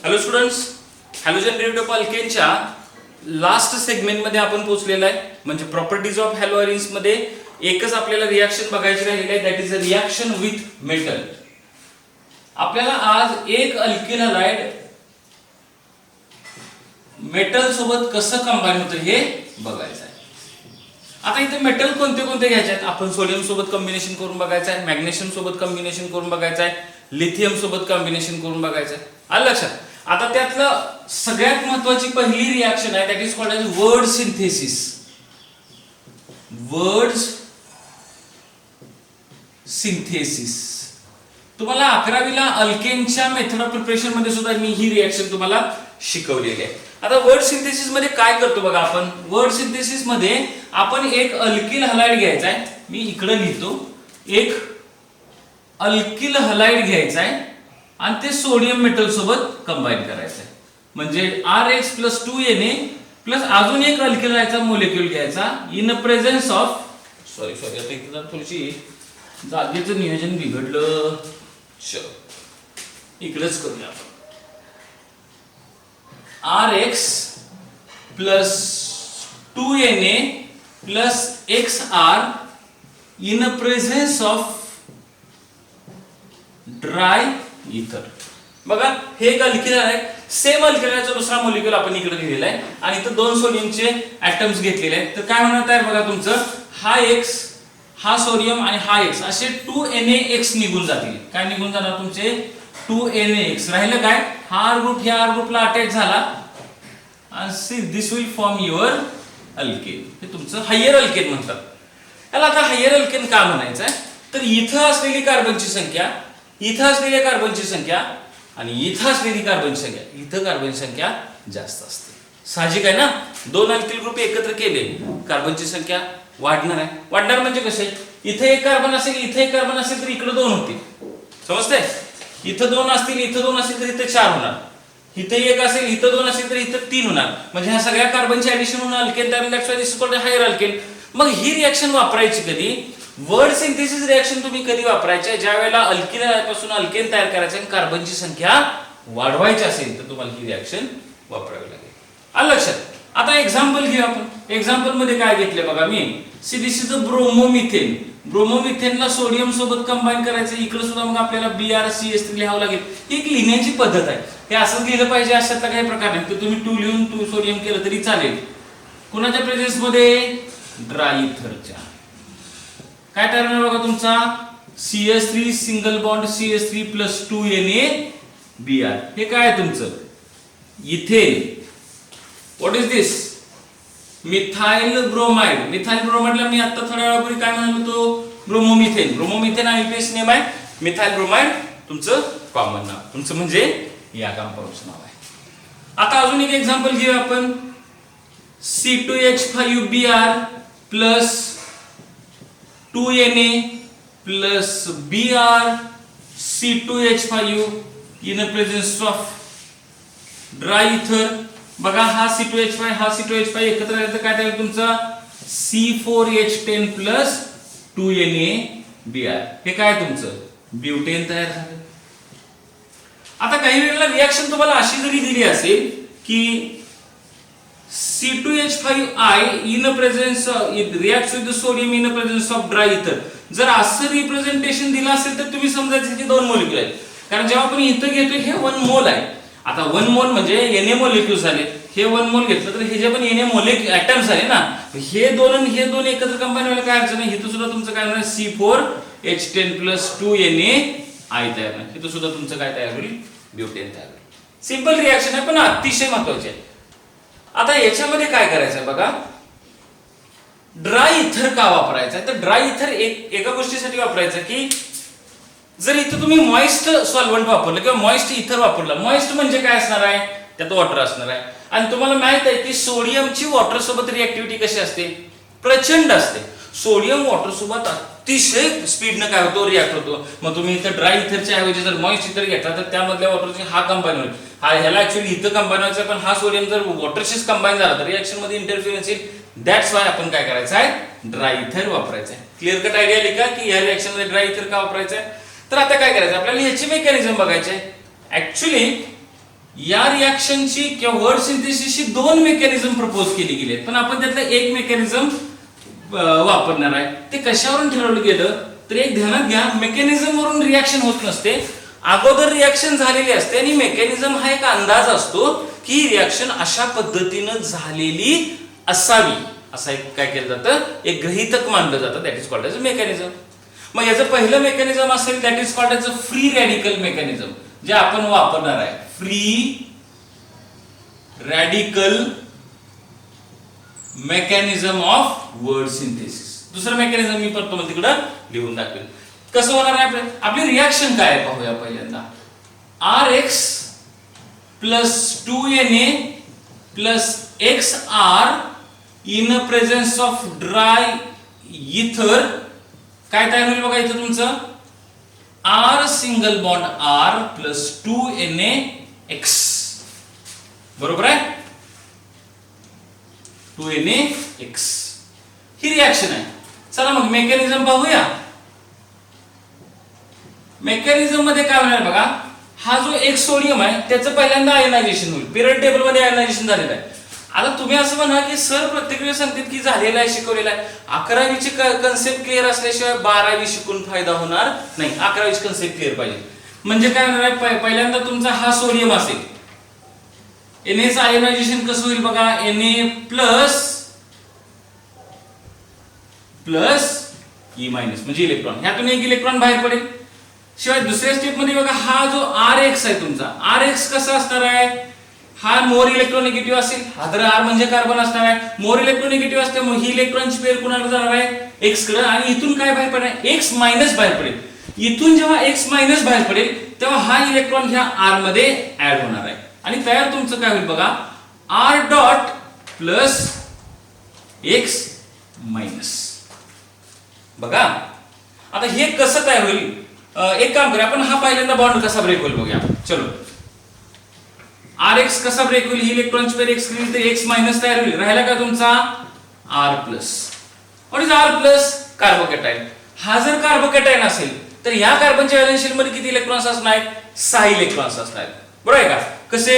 Hello students, halogen रेडिओ अल्केनच्या last सेगमेंटमध्ये आपण पोहोचलेलो आहे. म्हणजे प्रॉपर्टीज ऑफ हॅलोअरिन्स मध्ये एकच आपल्याला रिॲक्शन बघायची राहिलेली आहे, that is a reaction with metal. आपल्याला आज एक अल्किल हॅलाइड मेटल सोबत कसं कंबाईन होतं हे बघायचं आहे. आता इथे मेटल कोणते कोणते घ्यायचे आहेत? आपण सोडियम सोबत कॉम्बिनेशन करून बघायचं आहे, मॅग्नेशियम सोबत कॉम्बिनेशन करून बघायचं आहे, लिथियम सोबत कॉम्बिनेशन करून बघायचं आहे. आलं लक्षात? आता त्यातलं सगळ्यात महत्त्वाची पहिली रिॲक्शन आहे, that is called as Wurtz synthesis. Wurtz synthesis तुम्हाला 11वीला अल्केनच्या मेथड ऑफ प्रिपरेशन मध्ये सुद्धा मी ही रिॲक्शन तुम्हाला शिकवलेली आहे. आता वर्ड सिंथेसिस मध्ये काय करतो बघा आपण. वर्ड सिंथेसिस मध्ये आपण एक अल्किल हलाइड घ्यायचा आहे. मी इकडे लिहितो, एक अल्किल हलाइड घ्यायचा आहे आणि ते सोडियम मेटल सोबत कंबाईन करायचं आहे. म्हणजे RH + 2Na प्लस अजून एक अल्किल हलाइडचा मोलेक्युल घ्यायचा इन प्रेझेन्स ऑफ सॉरी आता इथे थोडीशी जागेचं नियोजन बिघडलं. इकडेच करूया आपण. RH + 2Na + XR in presence of dry इथर. बघा हे एक अल्किल आहे, सेम अल्किलचा दुसरा मॉलिक्युल आपण इकडे लिहिलेला आहे आणि इथं दोन सोडियमचे ऍटम्स घेतलेले आहेत. तर काय होणार आहे बघा तुमचं, हा X हा सोडियम आणि हा X असे 2NaX निघून जातील. काय निघून जाणार तुमचे? 2NaX. राहिलं काय? हा R ग्रुप ह्या R ग्रुपला अटॅच झाला आणि दिस विल फॉर्म युअर अल्केन. हे तुमचं हायर अल्केन म्हणतात. याला आता हायर अल्केन का म्हणायचं आहे? तर इथं असलेली कार्बनची संख्या, इथं असलेल्या कार्बनची संख्या आणि इथं असलेली कार्बनची संख्या, इथं कार्बनची संख्या जास्त असते. साहजिक आहे ना, दोन अल्किल ग्रुप एकत्र केले कार्बनची संख्या वाढणार आहे. वाढणार म्हणजे कसे? इथे एक कार्बन असेल, इथे एक कार्बन असेल तर इकडे दोन होतील. समजतंय? इथं दोन असतील, इथं दोन असतील तर इथे 4 होणार. इथे एक असेल, इथं दोन असेल तर इथं 3 होणार. म्हणजे ह्या सगळ्या कार्बनचे ऍडिशन होऊन अल्केन तयार होईल. That's why this is called higher alkane. मग ही रिॲक्शन वापरायची कधी? वर्ड सिंथेसिस रिॲक्शन तुम्ही कधी वापरायचे? ज्या वेळेला अल्किल पासून अल्केन तयार करायचं आणि कार्बनची संख्या वाढवायची असेल तर तुम्हाला ही रिॲक्शन वापरावी लागेल. आलं लक्षात? आता एक्झाम्पल घेऊ आपण. एक्झाम्पल मध्ये काय घेतले बघा मी. See this is a bromomethane. ब्रोमोमिथेनला सोडियम सोबत कंबाईन करायचं. इकडे सुद्धा मग आपल्याला BrCH3 लिहावं लागेल. ही एक लिहिण्याची पद्धत आहे. हे असंच लिहिलं पाहिजे अशातला काही प्रकार नाही. तर तुम्ही 2 लिहून 2 सोडियम केलं तरी चालेल. कुणाच्या प्रेझेन्स मध्ये? ड्राय इथरच्या. काय तयार होणार बघा तुमचा? CH3 single bond CH3 + 2NaBr. हे काय आहे तुमचं? Ethane. What is this? Methyl bromide. Methyl ब्रोमाइडला मी आता थोड्या वेळापूर्वी काय म्हणत होतो? ब्रोमोमिथेन. ब्रोमोमिथेन आयपीएस नेम आहे. मिथाइल ब्रोमाइड तुमचं कॉमन नाव, तुमचं म्हणजे या कंपाऊंडचं नाव आहे. आता अजून एक एक्झाम्पल घेऊया आपण. C2H5Br + 2Na + Br C2H5 in presence of dry इथर. बघा हा C2H5 हा C2H5 एकत्र आले तर काय तयार तुमचा? C4H10 + 2NaBr. हे काय तुमचं? ब्युटेन तयार झालं. आता काही वेळेला रिॲक्शन तुम्हाला अशी जरी दिली असेल की C2H5I in presence reacts with the sodium in presence of dry ether. जर असं रिप्रेझेंटेशन दिलं असेल तर तुम्ही समजायचं की 2 मॉलिक्युल आहेत. कारण जेव्हा आपण इथं घेतो हे 1 मोल आहे. आता 1 मोल म्हणजे Na मॉलिक्युल झाले. हे 1 मोल घेतलं तर हे जे पण Na मॉलिक्युल ऍटम्स झाले ना, हे दोन आणि हे दोन एकत्र कंबाईन व्हायला काय अडचण नाही. इथं सुद्धा तुमचं काय होणार? C4H10 + 2NaI तयार होणार. इथं सुद्धा तुमचं काय तयार होईल? ब्युटेन तयार होईल. सिंपल रिॲक्शन आहे पण अतिशय महत्त्वाची आहे. आता याच्यामध्ये काय करायचंय बघा. ड्राय इथर का वापरायचं आहे? तर ड्राय इथर एका गोष्टीसाठी वापरायचं की जर इथं तुम्ही मॉइस्ट सॉल्व्हंट वापरलं किंवा मॉइस्ट इथर वापरलं. मॉइस्ट म्हणजे काय असणार आहे? त्यात वॉटर असणार आहे. आणि तुम्हाला माहित आहे की सोडियमची वॉटर सोबत रिॲक्टिव्हिटी कशी असते? प्रचंड असते. सोडियम वॉटर सोबत अतिशय स्पीडनं काय होतो? रिॲक्ट होतो. मग तुम्ही इथं ड्राय इथरच्या ऐवजी जर मॉइस्ट इथर घेतला तर त्यामधल्या वॉटरची हा कंबाईन होईल. ह्याला ऍक्च्युअली इथं कंबाईन व्हायचं पण हा सोडियम जर वॉटरशीच कंबाईन झाला तर रिॲक्शन मध्ये इंटरफिअरन्स येईल. दॅट्स वाय आपण काय करायचं आहे? ड्राय इथर वापरायचं आहे. क्लिअर कट आयडिया आली का की या रिॲक्शन मध्ये ड्राय इथर का वापरायचं आहे? तर आता काय करायचं? आपल्याला ह्याची मेकॅनिझम बघायची आहे. ऍक्च्युअली या रिॲक्शनची किंवा वर्ड सिंथेसिसची दोन मेकॅनिझम प्रपोज केली गेली आहेत, पण आपण त्यातलं एक मेकॅनिझम वापरणार आहे. ते कशावरून ठरवलं गेलं तर एक ध्यानात घ्या, मेकॅनिझम वरून रिॲक्शन होत नसते, अगोदर रिॲक्शन झालेली असते आणि मेकॅनिझम हा एक अंदाज असतो की रिॲक्शन अशा पद्धतीनं झालेली असावी, असा एक काय केलं जातं, एक गृहीतक मानलं जातं, that is called as mechanism. मग याचं पहिलं मेकॅनिझम असेल that is called as free radical mechanism, जे आपण वापरणार आहे. Free radical mechanism of Wurtz synthesis. दुसरं मेकॅनिझम मी पण तुम्हाला तिकडं लिहून दाखवेल. कसं होणार आहे आपली रिॲक्शन काय आहे पाहूया पहिल्यांदा. RX plus 2Na plus XR in presence of dry इथर काय तयार होईल बघा इथं तुमचं R single bond R plus 2NaX. बरोबर आहे, 2NaX ही रिॲक्शन आहे. चला मग मेकॅनिझम पाहूया. मेकॅनिझम मध्ये काय होणार बघा, हा जो एक सोडियम आहे त्याचं पहिल्यांदा आयनायझेशन होईल. पिरियड टेबल मध्ये आयनायझेशन झालेलं आहे. आता तुम्ही असं म्हणा की सर प्रत्येक वेळेस सांगतात की झालेला आहे, शिकवलेला आहे. 11वीची कन्सेप्ट क्लिअर असल्याशिवाय 12वी शिकून फायदा होणार नाही. 11वीची कन्सेप्ट क्लिअर पाहिजे. म्हणजे काय होणार आहे, पहिल्यांदा तुमचा हा सोडियम असेल, Na चं आयनायझेशन कसं होईल बघा, Na plus plus E minus म्हणजे इलेक्ट्रॉन, ह्यातून एक इलेक्ट्रॉन बाहेर पडेल. शिवाय दुसऱ्या स्टेप मध्ये बघा हा जो RX आहे तुमचा, RX कसा असणार आहे, हा मोर इलेक्ट्रोनिगेटिव्ह असेल. हा तर R म्हणजे कार्बन असणार आहे, मोर इलेक्ट्रोनिगेटिव्ह असते, मग ही इलेक्ट्रॉनची पेअर कुणाला जाणार आहे, X कडे, आणि इथून काय बाहेर पडणार, X मायनस बाहेर पडेल. इथून जेव्हा X मायनस बाहेर पडेल तेव्हा हा इलेक्ट्रॉन ह्या R मध्ये ऍड होणार आहे आणि तयार तुमचं काय होईल बघा, R dot plus X minus. बघा आता हे कसं तयार होईल, एक काम करूया आपण, हा पहिल्यांदा बॉन्ड कसा ब्रेक होईल बघूया. चलो RX कसा ब्रेक होईल, ही इलेक्ट्रॉनची पेअर X केली तर X मायनस तयार होईल. राहिला का तुमचा R plus. What is R plus, carbocation. हा जर कार्बोकॅटायन असेल तर ह्या कार्बनच्या व्हॅलेन्स शेल मध्ये किती इलेक्ट्रॉन्स असणार आहेत, 6 इलेक्ट्रॉन्स असणार आहेत. बरोबर आहे का. कसे,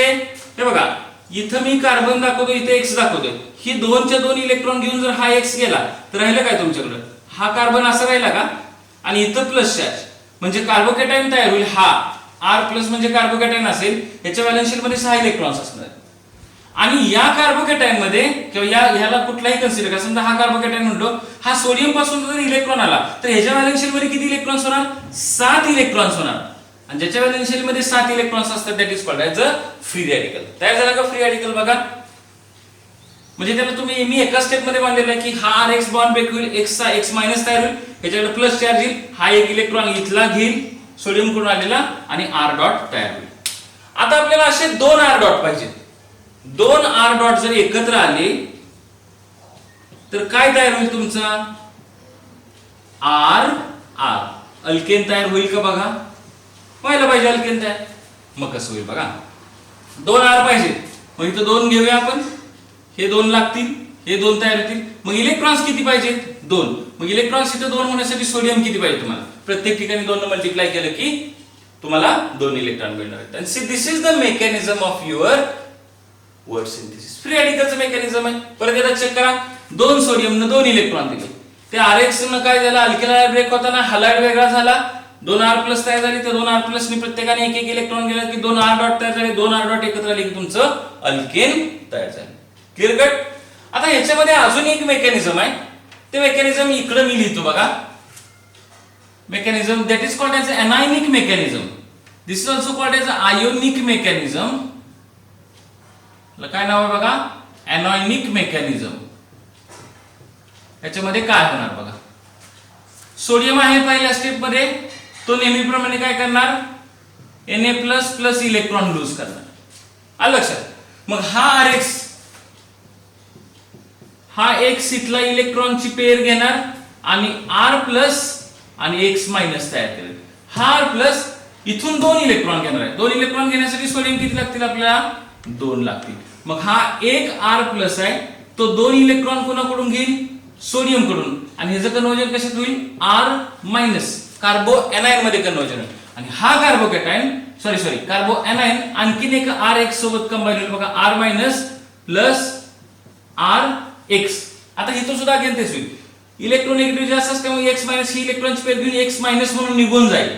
हे बघा इथं मी कार्बन दाखवतो, इथे X दाखवतोय. ही 2च्या 2 इलेक्ट्रॉन घेऊन जर हा X गेला तर राहिलं काय तुमच्याकडे, हा कार्बन असा राहिला का, आणि इथं प्लस चार्ज म्हणजे कार्बोकॅटायन तयार होईल. हा R प्लस म्हणजे कार्बोकॅटायन असेल, याच्या व्हॅलेन्स शेल मध्ये 6 इलेक्ट्रॉन्स असणार आहेत. आणि या कार्बोकॅटायन मध्ये किंवा ह्याला कुठलाही कन्सिडर करा, समजा हा कार्बोकॅटायन म्हणतो, हा सोडियम पासून जर इलेक्ट्रॉन आला तर ह्याच्या व्हॅलेन्स शेल मध्ये किती इलेक्ट्रॉन्स होणार, 7 इलेक्ट्रॉन्स होणार. आणि ज्याच्या व्हॅलेन्स शेल मध्ये 7 इलेक्ट्रॉन्स असतात that is called as a free radical. तयार झाला का फ्री रॅडिकल बघा. म्हणजे त्याला तुम्ही मी एका स्टेप मध्ये मानलेलं आहे की हा RX बॉन्ड ब्रेक होईल, X मायनस तयार होईल, ह्याच्याकडे प्लस चार्ज येईल, हा एक इलेक्ट्रॉन इथला घेईल सोडियम कडून आलेला आणि R डॉट तयार होईल. आता आपल्याला असे 2 R डॉट पाहिजे. 2 R डॉट जर एकत्र आले तर काय तयार होईल तुमचा, R अल्केन तयार होईल का बघा, व्हायला पाहिजे अल्केन तयार. मग कसं होईल बघा, 2 R पाहिजे, मग इथं 2 घेऊया आपण, हे 2 लागतील, हे 2 तयार होतील. मग इलेक्ट्रॉन्स किती पाहिजे, 2. मग इलेक्ट्रॉन्स इथं 2 होण्यासाठी सोडियम किती पाहिजे तुम्हाला, प्रत्येक ठिकाणी 2 ने मल्टिप्लाय केलं की तुम्हाला 2 इलेक्ट्रॉन मिळणार आहेत. आणि this is the mechanism of your Wurtz synthesis. Free रॅडिकलचं मेकॅनिझम आहे. परत एकदा चेक करा, 2 सोडियम न 2 इलेक्ट्रॉन दिले, ते RX न काय झालं, अल्केनाइड ब्रेक होताना हलाइड वेगळा झाला, 2 R प्लस तयार झाली, त्या 2 R प्लस ने प्रत्येकाने एक इलेक्ट्रॉन गेला की 2 R डॉट तयार झाले, 2 R डॉट एकत्र आले की तुमचं अल्केन तयार झालं. Clear cut. आता ह्याच्यामध्ये अजून एक मेकॅनिझम आहे, ते मेकॅनिझम इकडे मी लिहितो बघा. Mechanism that is called as anionic mechanism. This is also called as ionic mechanism. काय नाव आहे बघा, एनायनिक मेकॅनिझम. याच्यामध्ये काय होणार बघा, सोडियम आहे पहिल्या स्टेप मध्ये, तो नेहमीप्रमाणे काय करणार, Na plus plus electron lose करणार. आलं लक्षात. मग हा RX, हा X इथला इलेक्ट्रॉनची पेअर घेणार आणि R प्लस आणि X मायनस तयार करेल. हा R प्लस इथून 2 इलेक्ट्रॉन घेणार आहे. 2 इलेक्ट्रॉन घेण्यासाठी सोडियम किती लागतील आपल्याला, 2 लागतील. मग हा एक R प्लस आहे, तो 2 इलेक्ट्रॉन कोणाकडून घेईल, सोडियम कडून, आणि ह्याचं कन्वर्जन कशात होईल, R मायनस कार्बो एनायन मध्ये कन्वर्जन होईल. आणि हा कार्बोकॅटायन कार्बो एनायन आणखीन एक RX सोबत कंबाईन होईल बघा, R मायनस प्लस RX. आता इथं सुद्धा अगेन तेच होईल, इलेक्ट्रोनेगेटिव्ह जास्त असल्यामुळे X मायनस ही इलेक्ट्रॉनची पेअर घेऊन X मायनस म्हणून निघून जाईल.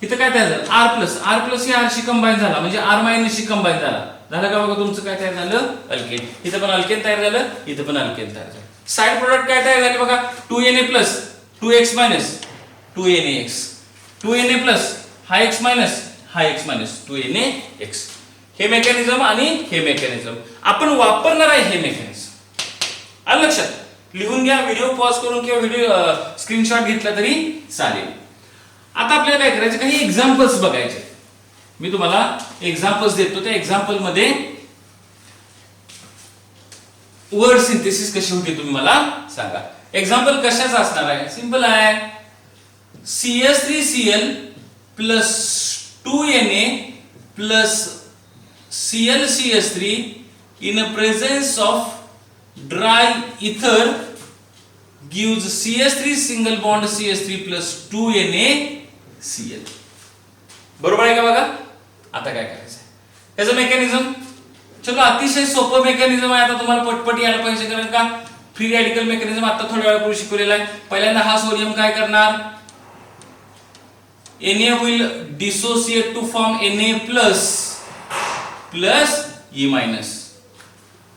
इथं काय तयार झालं, R प्लस ही R शी कंबाईन झाला म्हणजे R मायनस शी कंबाईन झालं का बघा तुमचं काय तयार झालं, अल्केन. इथं पण अल्केन तयार झालं, इथं पण अल्केन तयार झालं. साइड प्रोडक्ट काय तयार झाले बघा, 2Na plus 2X minus 2NaX, 2Na plus हा X मायनस हा X मायनस 2NaX. हे मेकॅनिझम आणि हे मेकॅनिझम आपण वापरणार आहे. हे मेकॅनिझम आलं लक्षात, लिहून घ्या, व्हिडिओ पॉज करून किंवा व्हिडिओ स्क्रीनशॉट घेतला तरी चालेल. आता आपल्याला काय करायचं, काही एक्झाम्पल्स बघायचे. मी तुम्हाला एक्झाम्पल्स देतो, त्या एक्झाम्पल मध्ये वर्ड सिंथेसिस कशी होती तुम्ही मला सांगा. एक्झाम्पल कशाचं असणार आहे, सिंपल आहे, CH3Cl plus 2Na plus ClCH3 in a presence of dry ether gives CH3 single bond CH3 plus 2NaCl. बरोबर आहे का बघा. आता काय करायचं, त्याचं मेकॅनिझम चलो अतिशय सोपं मेकॅनिझम आहे. आता तुम्हाला पटपट यायला पाहिजे, कारण का फ्री रॅडिकल मेकॅनिझम आता थोड्या वेळापूर्वी शिकवलेला आहे. पहिल्यांदा हा सोडियम काय करणार, Na will dissociate to form Na plus plus E minus.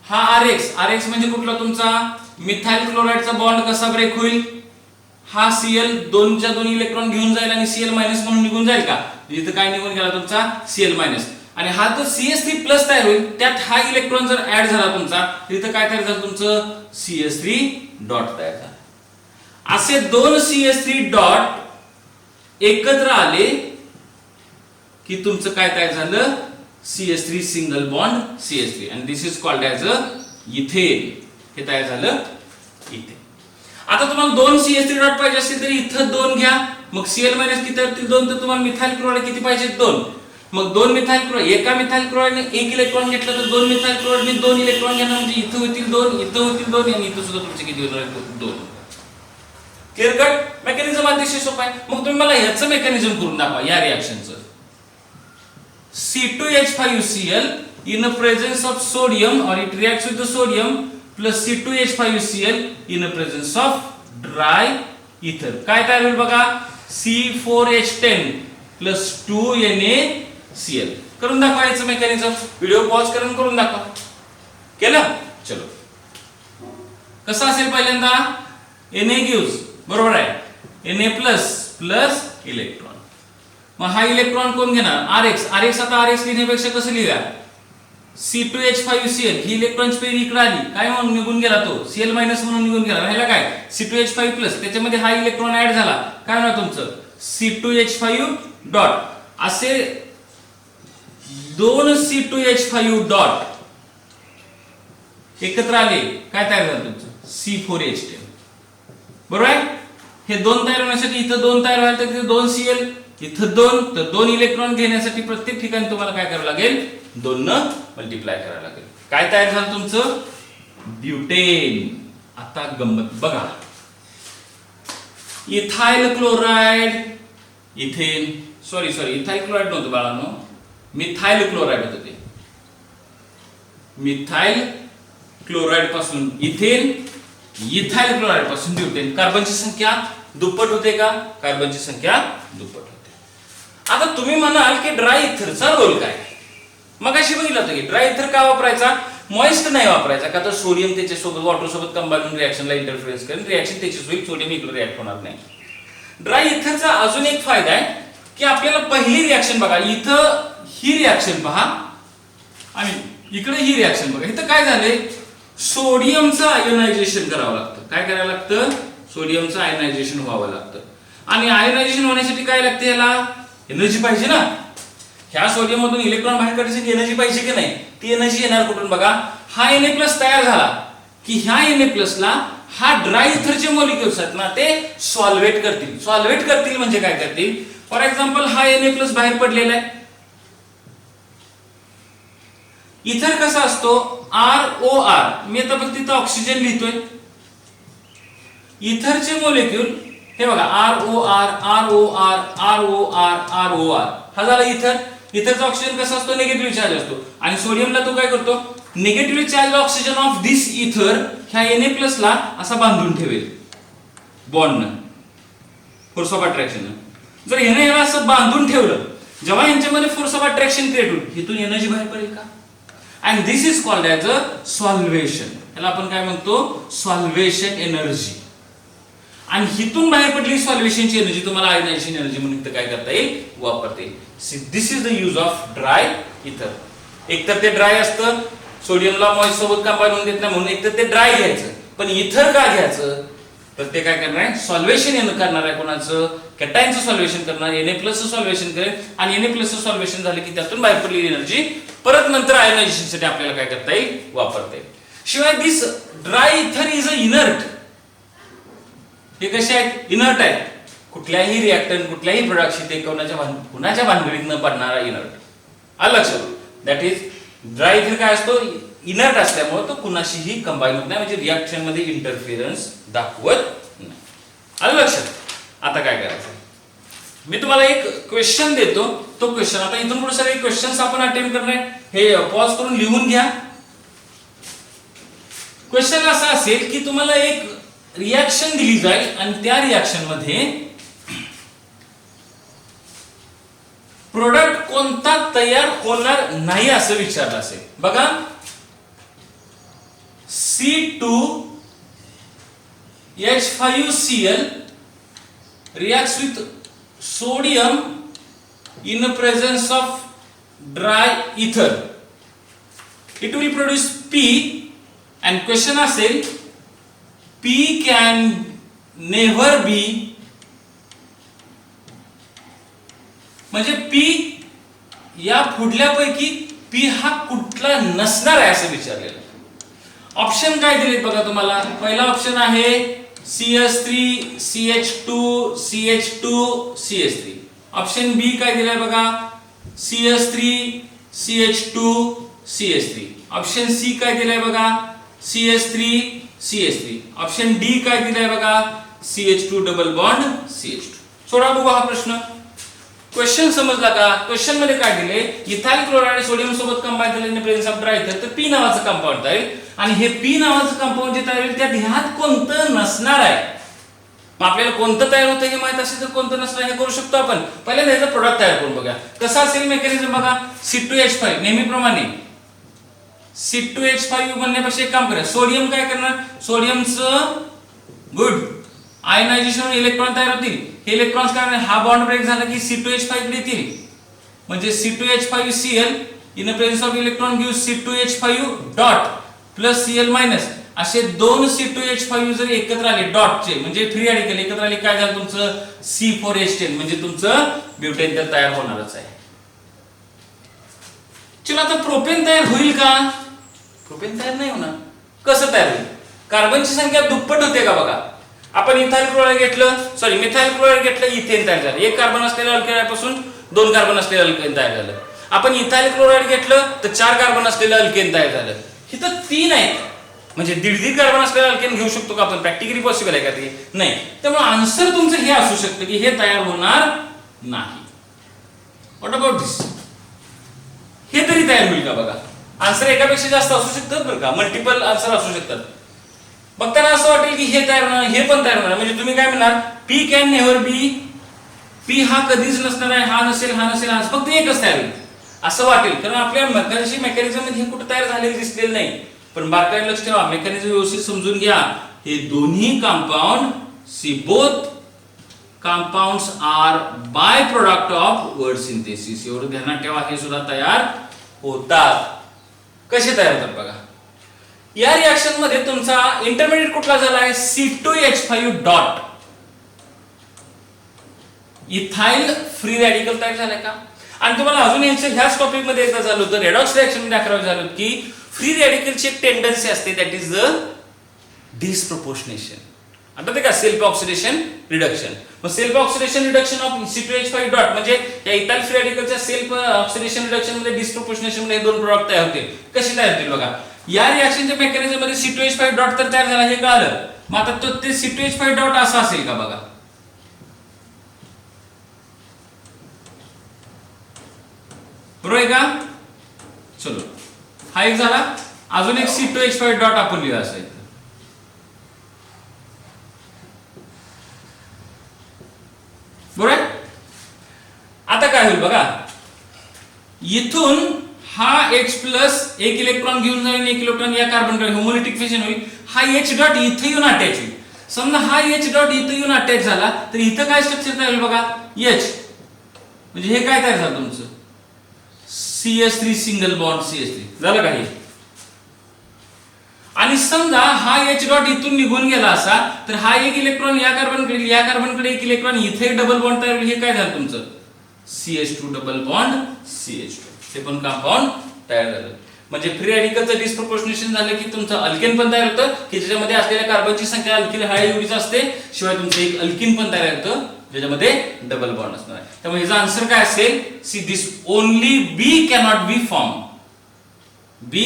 हा RX म्हणजे कुठला तुमचा मिथाइल क्लोराइडचा बॉन्ड कसा ब्रेक होईल, हा Cl दोनच्या दोन इलेक्ट्रॉन घेऊन जाईल आणि Cl मायनस म्हणून निघून जाईल का, इथं काय निघून गेला तुमचा Cl मायनस, आणि हा तो CH3 प्लस तयार होईल, त्यात हा इलेक्ट्रॉन जर ऍड झाला तुमचा, इथं काय तयार झालं तुमचं CH3 डॉट तयार झाला. असे दोन CH3 डॉट एकत्र आले की तुमचं काय तयार झालं, CH3 single bond CH3, and this is called as a ethane. हे तयार झालं इथेन. आता तुम्हाला दोन CH3 डॉट पाहिजे असेल तर इथं दोन घ्या, मग Cl मायनस किती असतील दोन, तर तुम्हाला मिथाइल क्लोराइड किती पाहिजे दोन, मग दोन मिथाइल क्लोराइड, एका मिथाइल क्लोराइडने एक इलेक्ट्रॉन घेतलं तर दोन मिथाइल क्लोराइडने दोन इलेक्ट्रॉन घेणार, म्हणजे इथं होतील दोन, इथं होतील दोन, आणि इथं सुद्धा तुमचे किती होणार दोन. Clear cut. मेकॅनिझम अतिशय सोपं आहे. मग तुम्ही मला ह्याचं मेकॅनिझम करून दाखवा या रिएक्शनचं. C2H5Cl in the presence of sodium, or it reacts with the sodium plus C2H5Cl in the presence of dry ether. काय तयार होईल बघा, C4H10 plus 2NaCl. करून दाखवा याचं मेकॅनिझम, व्हिडिओ पॉज करून दाखवा. केलं, चलो. कसं असेल, पहिल्यांदा Na gives, बरोबर आहे, Na प्लस प्लस इलेक्ट्रॉन, मग हा इलेक्ट्रॉन कोण घेणार, RX. आता RX लिहिण्यापेक्षा कसं लिहूया, C2H5Cl ही इलेक्ट्रॉनची पेयर इकडे आली, काय म्हणून निघून गेला तो Cl मायनस म्हणून निघून गेला, राहिला काय C2H5 प्लस, त्याच्यामध्ये हा इलेक्ट्रॉन ऍड झाला, काय होणार तुमचं C2H5 डॉट. असे दोन C2H5 डॉट एकत्र आले, काय तयार झालं तुमचं C4H10. बरोबर आहे. हे दोन तयार होण्यासाठी इथं दोन तयार व्हायला तर तिथे दोन Cl, इथं दोन, तर दोन इलेक्ट्रॉन घेण्यासाठी प्रत्येक ठिकाणी तुम्हाला काय करावं लागेल, दोन न मल्टिप्लाय करावं लागेल. काय तयार झालं तुमचं, ब्युटेन. आता गंमत बघा, ethyl chloride, ethane, ethyl chloride नव्हतं बाळांनो, मिथाइल क्लोराइड होतं ते. मिथाइल क्लोराइड पासून इथेन, इथाइल क्लोराइड पासून ब्युटेन. कार्बनची संख्या दुप्पट होते का, कार्बनची संख्या दुप्पट होते. आता तुम्ही म्हणाल की ड्राय इथरचा रोल काय, मग अशी बघितलं होतं की ड्राय इथर का वापरायचा, मॉइस्ट नाही वापरायचा का, तर सोडियम त्याच्यासोबत वॉटर सोबत कंबाईन होऊन रिएक्शनला इंटरफेरन्स करेल, रिएक्शन त्याची होईल, सोडियम इकडे रिएक्ट होणार नाही. ड्राय इथरचा अजून एक फायदा आहे की आपल्याला पहिली रिएक्शन बघा, इथं ही रिएक्शन पहा आणि इकडे ही रिएक्शन बघा, इथं काय झाले, सोडियमचं आयोनायझेशन करावं लागतं. काय करावं लागतं, सोडियमचं आयोनायझेशन व्हावं लागतं, आणि आयोनायझेशन होण्यासाठी काय लागतं, याला एनर्जी पाहिजे ना. ह्या सोडियम मधून इलेक्ट्रॉन बाहेर काढण्यासाठी एनर्जी पाहिजे की नाही, ती एनर्जी येणार कुठून बघा, हा Na+ तयार झाला की ह्या Na+ ला हा ड्राय इथरचे मॉलिक्युल्स आहेत ना ते सॉल्व्हेट करतील म्हणजे काय करतील, फॉर एक्झाम्पल हा Na+ बाहेर पडलेला आहे. इथर कसा असतो, ROR. मी आता फक्त इथं ऑक्सिजन लिहितोय. इथरचे मॉलिक्युल हे बघा ROR ROR ROR ROR हा झाला इथर. इथरचा ऑक्सिजन कसा असतो निगेटिव्ह चार्ज असतो आणि सोडियमला तो काय करतो निगेटिव्ह चार्ज ऑक्सिजन ऑफ दिस इथर ह्या Na+ ला असा बांधून ठेवेल बॉन्डनं फोर्स ऑफ अट्रॅक्शन. जर ह्याने ह्याला असं बांधून ठेवलं जेव्हा यांच्यामध्ये फोर्स ऑफ अट्रॅक्शन क्रिएट होईल इथून एनर्जी बाहेर पडेल का and this is called as a solvation. याला आपण काय म्हणतो सॉल्वेशन एनर्जी. आणि हिथून बाहेर पडली सॉल्वेशनची एनर्जी तुम्हाला आयनायझेशन एनर्जी म्हणून काय करता येईल वापरता येईल. This is the use of dry ether. एकतर ते ड्राय असतं सोडियमला मॉइस्ट सोबत कंबाईन होऊन देत नाही म्हणून एकतर ते ड्राय घ्यायचं पण इथर का घ्यायचं तर ते काय करणार आहे सॉल्वेशन करणार आहे कोणाचं कॅटायनचं सॉल्वेशन करणार Na+ सॉल्वेशन करेल आणि Na+ सॉल्वेशन झालं की त्यातून बाहेर पडलेली एनर्जी परत नंतर आयनायझेशनसाठी आपल्याला काय करता येईल वापरता येईल. शिवाय दिस ड्राय इथर इज अ इनर्ट. हे कसे आहेत इनर्ट आहेत. कुठल्याही रिएक्टंट कुठल्याही प्रोडक्टशी ते कुणाच्या भानगडीत न पडणारा इनर्ट. आलं लक्षात दॅट इज ड्राय इथर काय असतो इनर्ट असल्यामुळे तो कुणाशीही कंबाईन होत नाही म्हणजे रिएक्शन मध्ये इंटरफिरन्स दाखवत नाही. आलं लक्षात. आता काय करायचं मी तुम्हाला एक क्वेश्चन देतो तो क्वेश्चन आता इथून पुढे सगळे क्वेश्चन्स आपण अटेम्प्ट करणार हे पॉज करून लिहून घ्या. क्वेश्चन असा असेल की तुम्हाला एक रिएक्शन दिली जाईल आणि त्या रिएक्शन मध्ये प्रोडक्ट कोणता तयार होणार नाही असं विचारलं असेल. बघा C2H5Cl reacts with sodium in the presence of dry ether. It will produce P and question असेल P can never be म्हणजे P या पुढल्यापैकी P हा कुठला नसणार आहे असं विचारलेलं. ऑप्शन काय दिलेत बघा तुम्हाला. पहिला ऑप्शन आहे CH3 CH2 CH2 CH3. Option बी काय दिलाय बघा CH3 CH2 CH3. Option C काय दिलाय बघा CH3 CH3. ऑप्शन डी काय दिलाय बघा CH2 डबल बॉन्ड CH2. सोडा बघू हा प्रश्न. क्वेश्चन समजला का. क्वेश्चन मध्ये काय दिले इथाइल क्लोराइड सोडियम सोबत कंबाईन झाल्याने प्रेझेन्स ऑफ ड्राय इथर तर P नावाचं कंपाऊंड तयार होईल आणि हे P नावाचं कंपाऊंड जे तयार होईल त्यात ह्यात कोणतं नसणार आहे. मग आपल्याला कोणतं तयार होतं हे माहित असेल तर कोणतं नसणार हे करू शकतो आपण. पहिल्यांदा याचं प्रोडक्ट तयार करून बघा कसं असेल मेकॅनिझम बघा. C2H5 नेहमीप्रमाणे C2H5 बनण्यापेक्षा एक काम करा सोडियम काय करणार सोडियमचं गुड आयनायझेशन इलेक्ट्रॉन तयार होतील. हे इलेक्ट्रॉन्स काय हा बॉन्ड ब्रेक झाला की C2H5 कडे येतील म्हणजे C2H5Cl in presence of electron gives C2H5 dot plus Cl minus. असे दोन C2H5 जर एकत्र आले डॉटचे म्हणजे फ्री रॅडिकल एकत्र आले काय झालं तुमचं C4H10 म्हणजे तुमचं ब्युटेन तर तयार होणारच आहे. चला आता प्रोपेन तयार होईल का. प्रोपेन तयार नाही होणार. कसं तयार होईल कार्बनची संख्या दुप्पट होते का बघा. आपण इथाइल क्लोराइड घेतलं मिथाइल क्लोराइड घेतलं इथेन तयार झालं. एक कार्बन असलेल्या अल्केनपासून दोन कार्बन असलेलं अल्केन तयार झालं. आपण इथाइल क्लोराइड घेतलं तर चार कार्बन असलेलं अल्केन तयार झालं. इथं तीन आहेत म्हणजे दीड कार्बन असलेलं अल्केन घेऊ शकतो का आपण प्रॅक्टिकली पॉसिबल आहे का ते नाही. त्यामुळे आन्सर तुमचं हे असू शकतं की हे तयार होणार नाही. व्हॉट अबाउट दिस हे तरी तयार होईल का बघा. आन्सर एकापेक्षा जास्त असू शकतात बरं का मल्टिपल आन्सर असू शकतात. बघताना असं वाटेल की हे तयार होणार हे पण तयार होणार म्हणजे तुम्ही काय म्हणणार P can never B. P हा कधीच नसणार आहे हा नसेल फक्त एकच तयार होईल असं वाटेल कारण आपल्या मेकॅनिझम मध्ये हे कुठे तयार झालेलं दिसलेलं नाही. पण बारकाईने लक्ष ठेवा मेकॅनिझम व्यवस्थित समजून घ्या. हे दोन्ही compound see both compounds are by product of Wurtz synthesis. एवढं ध्यानात ठेवा हे सुद्धा तयार होतात. कसे तयार होतात बघा. या रिएक्शन मध्ये तुमचा इंटरमिडिएट कुठला झाला आहे C2H5 dot ethyl free radical तयार झालाय का. आणि तुम्हाला अजून यांच्या ह्याच टॉपिक मध्ये एकदा झालं होतं रेडॉक्स रिएक्शन मध्ये 11 झालं की फ्री रॅडिकलची एक टेंडन्सी असते दॅट इज द डिस्प्रोपोर्शनेशन. आता ते का सेल्फ ऑक्सिडेशन रिडक्शन. मग self oxidation reduction of C2H5 dot म्हणजे या इथाइल फ्री रॅडिकलच्या सेल्फ ऑक्सिडेशन रिडक्शन मध्ये डिस्प्रोपोर्शनेशन मध्ये दोन प्रोडक्ट तयार होतील. कसे तयार होतील बघा. या रिएक्शनच्या मेकॅनिझम मध्ये C2H5 डॉट तर तयार झाला हे कळालं. मग आता तो ते C2H5 डॉट असा असेल का बघा बरोबर आहे का? चलो हा एक झाला. अजून एक C2H5 डॉट आपण लिहूया असं. बरोबर. आता काय होईल बघा, इथून हा H प्लस एक इलेक्ट्रॉन घेऊन जाईल, एक इलेक्ट्रॉन या कार्बनकडे होमोलिटिक फिशन होईल. हा H डॉट इथे येऊन अटॅच होईल. समजा हा H डॉट इथे येऊन अटॅच झाला तर इथं काय स्ट्रक्चर तयार होईल बघा, H म्हणजे हे काय तयार झालं तुमचं CS3 सिंगल बॉन्ड CS3 झालं का हे. आणि समजा हा H डॉट इथून निघून गेला असा तर हा एक इलेक्ट्रॉन या कार्बनकडे एक इलेक्ट्रॉन इथे डबल बॉन्ड तयार होईल. हे काय झालं तुमचं CH2 डबल बॉन्ड CH2. हे पण कंपाऊंड तयार झालं. म्हणजे फ्री रॅडिकलचं डिस्प्रोपोर्शनेशन झालं की तुमचं अल्केन पण तयार होतं की ज्याच्यामध्ये असलेल्या कार्बनची संख्या अल्किल हा एवढीच असते. शिवाय तुमचं एक अल्किन पण तयार होतं ज्याच्यामध्ये डबल बॉन्ड असणार आहे. त्यामुळे याचा आन्सर काय असेल, see this only B cannot be form. B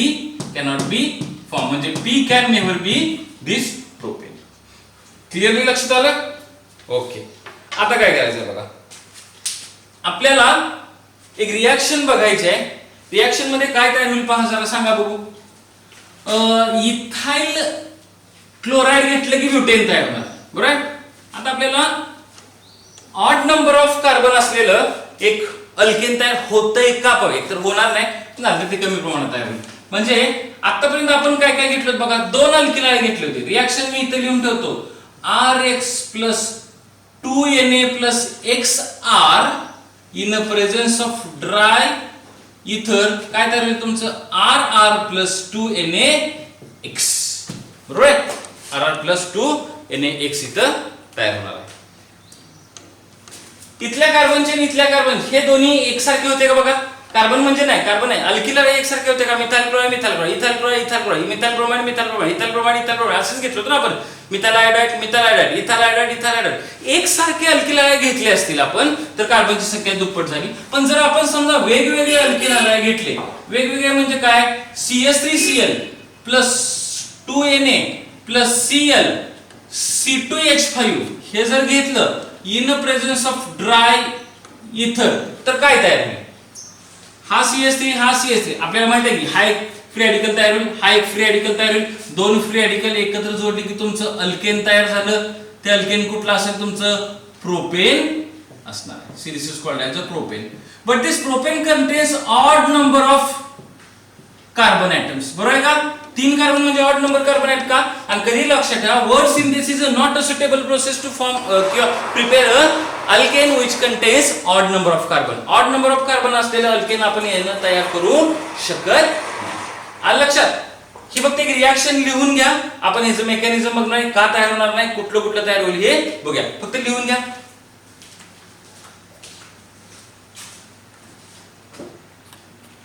cannot be form म्हणजे B can never be this propane. Clearly लक्षात आलं? ओके. आता काय करायचं बघा, आपल्याला एक रिएक्शन बघायची आहे. रिएक्शन मध्ये काय तयार होईल पहा जरा सांगा बघू. इथाइल क्लोराइड घेतलं की ब्युटेन तयार होणार. बरोबर आहे. आता आपल्याला ऑड नंबर ऑफ कार्बन असलेलं एक अल्केन तयार होतंय का बघा, तर होणार नाही ना, ते कमी प्रमाणात तयार होईल. म्हणजे आतापर्यंत आपण काय काय घेतलं बघा, दोन अल्किनाइड घेतले होते. रिएक्शन मी इथे लिहून ठेवतो, RX plus 2Na plus XR in presence of dry इथर काय तयार होईल तुमचं RR प्लस 2NaX. बरोबर आहे. RR प्लस 2NaX इथं तयार होणार आहे. इथल्या कार्बनचे आणि इथल्या कार्बन हे दोन्ही एकसारखे होते का बघा. कार्बन म्हणजे नाही, कार्बन आहे, अल्किलाइड एकसारखे होते का. Methyl chloride methyl chloride, ethyl chloride ethyl chloride, methyl bromide methyl bromide, ethyl bromide ethyl bromide असंच घेतलं होतं ना आपण. Methyl iodide methyl iodide, ethyl iodide ethyl iodide, एकसारखे अल्किलाइड घेतले असतील आपण तर कार्बनची संख्या दुप्पट झाली. पण जर आपण समजा वेगवेगळे अल्किलाइड घेतले, वेगवेगळे म्हणजे काय, CS3Cl plus 2Na plus Cl C2H5 हे जर घेतलं इन प्रेझेन्स ऑफ ड्राय इथर तर काय तयार होईल. हा CS3 हा CS3 आपल्याला माहिती आहे की हा एक फ्री रॅडिकल तयार होईल, हा एक फ्री रॅडिकल तयार होईल. दोन फ्री रॅडिकल एकत्र जोडले की तुमचं अल्केन तयार झालं. ते अल्केन कुठलं असेल तुमचं प्रोपेन असणार आहे. See this is called as a propane. But this propane contains odd number of carbon atoms. बरोबर आहे का. 3 कार्बन म्हणजे ऑड नंबर कार्बन आहेत का. आणि कधी लक्षात ठेवा, Wurtz synthesis is not a suitable process to form किंवा prepare a alkane which contains odd number of carbon. Odd number of carbon असलेलं अल्केन आपण यानं तयार करू शकत नाही. आलं लक्षात. ही फक्त एक रिएक्शन लिहून घ्या. आपण ह्याचं मेकॅनिझम बघणार, का तयार होणार नाही, कुठलं कुठलं तयार होईल हे बघूया. फक्त लिहून घ्या.